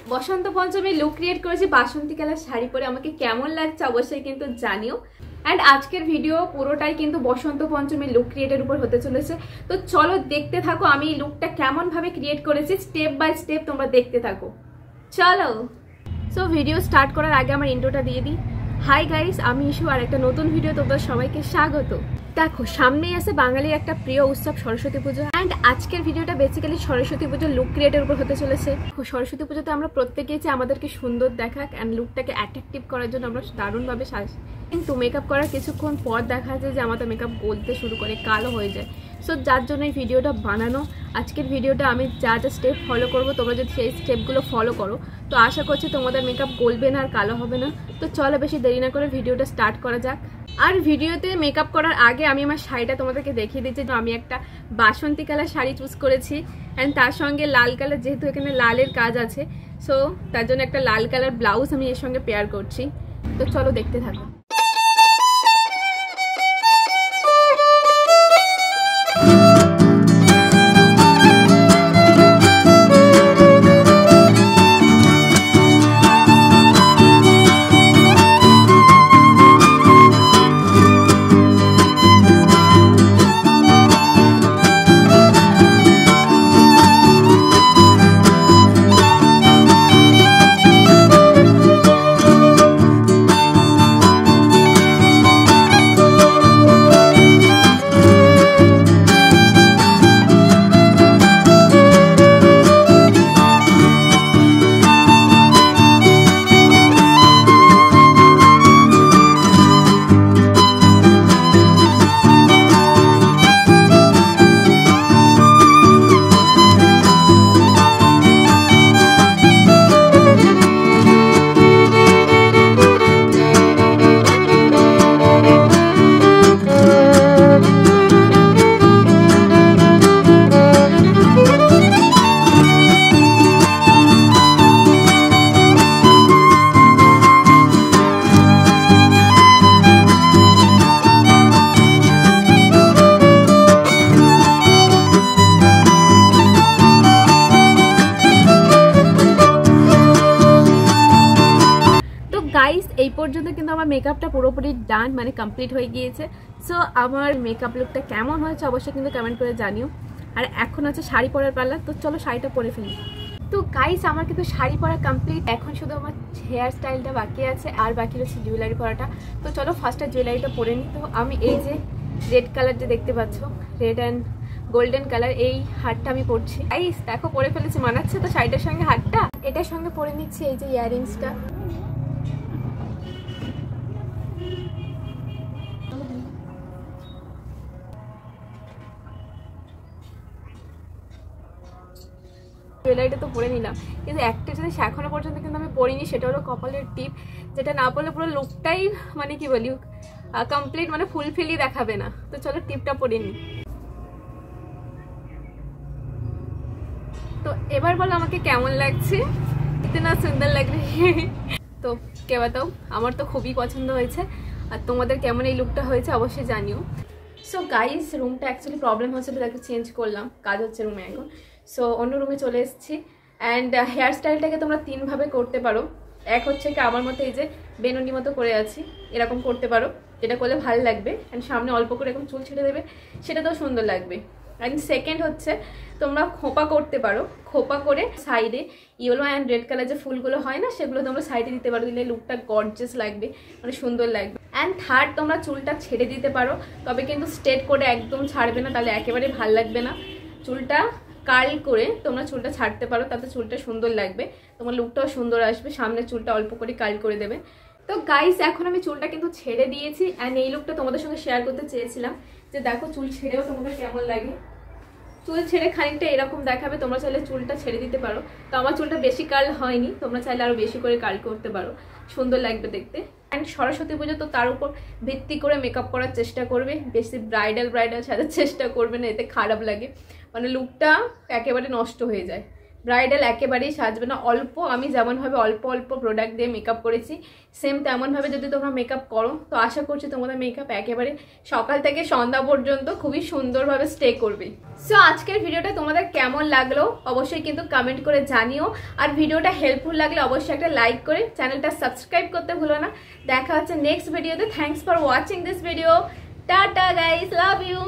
বসন্ত পঞ্চমী look create করেছি বাসন্তী colour sari পরে। আমাকে কেমন লাগছে অবশ্যই কিন্তু জানিও। অ্যান্ড আজকের ভিডিও পুরোটাই কিন্তু বসন্ত পঞ্চমী লুক ক্রিয়েটের উপর হতে চলেছে। তো চলো দেখতে থাকো আমি এই লুকটা কেমন ভাবে ক্রিয়েট করেছি, স্টেপ বাই স্টেপ তোমরা দেখতে থাকো। চলো। সো ভিডিও স্টার্ট করার আগে আমার ইন্ট্রোটা দিয়ে দিই। হাই গাইস, আমি ইস্যু আর একটা নতুন ভিডিও তোমাদের সবাইকে স্বাগত। দেখো সামনেই আছে বাঙালির একটা প্রিয় উৎসব সরস্বতী পুজো। অ্যান্ড আজকের ভিডিওটা বেসিক্যালি সরস্বতী পুজোর লুক ক্রিয়েটের উপর হতে চলেছে। সরস্বতী পুজোতে আমরা প্রত্যেকেই চাই আমাদেরকে সুন্দর দেখাক অ্যান্ড লুকটাকে অ্যাট্রাকটিভ করার জন্য আমরা দারুণভাবে সাজ। কিন্তু মেকআপ করার কিছুক্ষণ পর দেখা যায় যে আমাদের মেকআপ গলতে শুরু করে, কালো হয়ে যায়। সো যার জন্য এই ভিডিওটা বানানো। আজকের ভিডিওটা আমি যা যা স্টেপ ফলো করবো, তোমরা যদি সেই স্টেপগুলো ফলো করো তো আশা করছি তোমাদের মেকআপ গলবে না আর কালো হবে না। তো চলো বেশি দেরি না করে ভিডিওটা স্টার্ট করা যাক। আর ভিডিওতে মেকআপ করার আগে আমি আমার শাড়িটা তোমাদেরকে দেখিয়ে দিচ্ছি। আমি একটা বাসন্তী কালার শাড়ি চুজ করেছি অ্যান্ড তার সঙ্গে লাল কালার, যেহেতু এখানে লালের কাজ আছে সো তার জন্য একটা লাল কালার ব্লাউজ আমি এর সঙ্গে পেয়ার করছি। তো চলো দেখতে থাকো। গাইস এই পর্যন্ত কিন্তু আমার মেকআপটা পুরোপুরি ডান, মানে কমপ্লিট হয়ে গিয়েছে। সো আমার মেকআপ লুকটা কেমন হয়েছে অবশ্যই কিন্তু কমেন্ট করে জানিও। আর এখন হচ্ছে শাড়ি পরার পালা, তো চলো শাড়িটা পরে ফেলি। তো গাইস আমার কিন্তু শাড়ি পরা কমপ্লিট, এখন শুধু আমার হেয়ার স্টাইলটা বাকি আছে আর বাকি রয়েছে জুয়েলারি পরাটা। তো চলো ফার্স্টে জুয়েলারিটা পরে নিই। তো আমি এই যে রেড কালার যে দেখতে পাচ্ছ, রেড অ্যান্ড গোল্ডেন কালার, এই হারটা আমি পরছি। গাইস দেখো পরে ফেলেছি, মানাচ্ছে তো শাড়িটার সঙ্গে হারটা। এটার সঙ্গে পরে নিচ্ছি এই যে ইয়াররিংসটা। জুয়েলারিটা তো পরে নিলাম, কিন্তু একটা জিনিস এখনো পর্যন্ত কিন্তু আমি পরিনি, সেটা হলো কপালের টিপ, যেটা না পরলে পুরো লুকটাই মানে কি বলি কমপ্লিট মানে ফুলফিলই দেখাবে না। তো চলো টিপটা পরে নিই। তো এবার বলো আমাকে কেমন লাগছে, ইতনা সুন্দর লাগ রही है। তো কে বাতাও, আমার তো খুবই পছন্দ হয়েছে। আর তোমাদের কেমন এই লুকটা হয়েছে অবশ্যই জানিও। সো গাইস রুমটা অ্যাকচুয়ালি প্রবলেম হচ্ছিল, তাকে চেঞ্জ করলাম, কাজ হচ্ছে রুমে এখন। সো অন্য রুমে চলে এসেছি। অ্যান্ড হেয়ার স্টাইলটাকে তোমরা তিনভাবে করতে পারো। এক হচ্ছে কি আমার মতো এই যে বেনুনি মতো করে আছি, এরকম করতে পারো, যেটা করলে ভালো লাগবে। অ্যান্ড সামনে অল্প করে এরকম চুল ছেড়ে দেবে, সেটাতেও সুন্দর লাগবে। অ্যান্ড সেকেন্ড হচ্ছে তোমরা খোপা করতে পারো, খোপা করে সাইডে ইয়েলো অ্যান্ড রেড কালার যে ফুলগুলো হয় না, সেগুলো তোমরা সাইডে দিতে পারো, দিলে লুকটা গর্জিয়াস লাগবে, মানে সুন্দর লাগবে। অ্যান্ড থার্ড তোমরা চুলটা ছেড়ে দিতে পারো, তবে কিন্তু স্ট্রেট করে একদম ছাড়বে না, তাহলে একেবারে ভাল লাগবে না। চুলটা কার্ল করে তোমরা চুলটা ছাড়তে পারো, তাতে চুলটা সুন্দর লাগবে, তোমার লুকটাও সুন্দর আসবে। সামনে চুলটা অল্প করে কার্ল করে দেবে। তো গাইস এখন আমি চুলটা কিন্তু ছেড়ে দিয়েছি অ্যান্ড এই লুকটা তোমাদের সঙ্গে শেয়ার করতে চেয়েছিলাম যে দেখো চুল ছেড়েও তোমাদের কেমন লাগে। চুল ছেড়ে খানিকটা এরকম দেখাবে, তোমরা চাইলে চুলটা ছেড়ে দিতে পারো। তো আমার চুলটা বেশি কার্ল হয়নি, তোমরা চাইলে আরো বেশি করে কার্ল করতে পারো, সুন্দর লাগবে দেখতে। অ্যান্ড সরস্বতী পুজো তো তার উপর ভিত্তি করে মেকআপ করার চেষ্টা করবে, বেশি ব্রাইডাল সাজার চেষ্টা করবে না, এতে খারাপ লাগে, মানে লুকটা একেবারে নষ্ট হয়ে যায়। ব্রাইডাল একেবারেই সাজবে না। অল্প আমি যেমনভাবে অল্প অল্প প্রোডাক্ট দিয়ে মেকআপ করেছি সেম তেমনভাবে যদি তোমরা মেকআপ করো তো আশা করছি তোমাদের মেকআপ একেবারে সকাল থেকে সন্ধ্যা পর্যন্ত খুবই সুন্দরভাবে স্টে করবে। সো আজকের ভিডিওটা তোমাদের কেমন লাগলো অবশ্যই কিন্তু কমেন্ট করে জানিও। আর ভিডিওটা হেল্পফুল লাগলে অবশ্যই একটা লাইক করে চ্যানেলটা সাবস্ক্রাইব করতে ভুলো না। দেখা হচ্ছে নেক্সট ভিডিওতে। Thanks for watching this video. Tata guys, love you.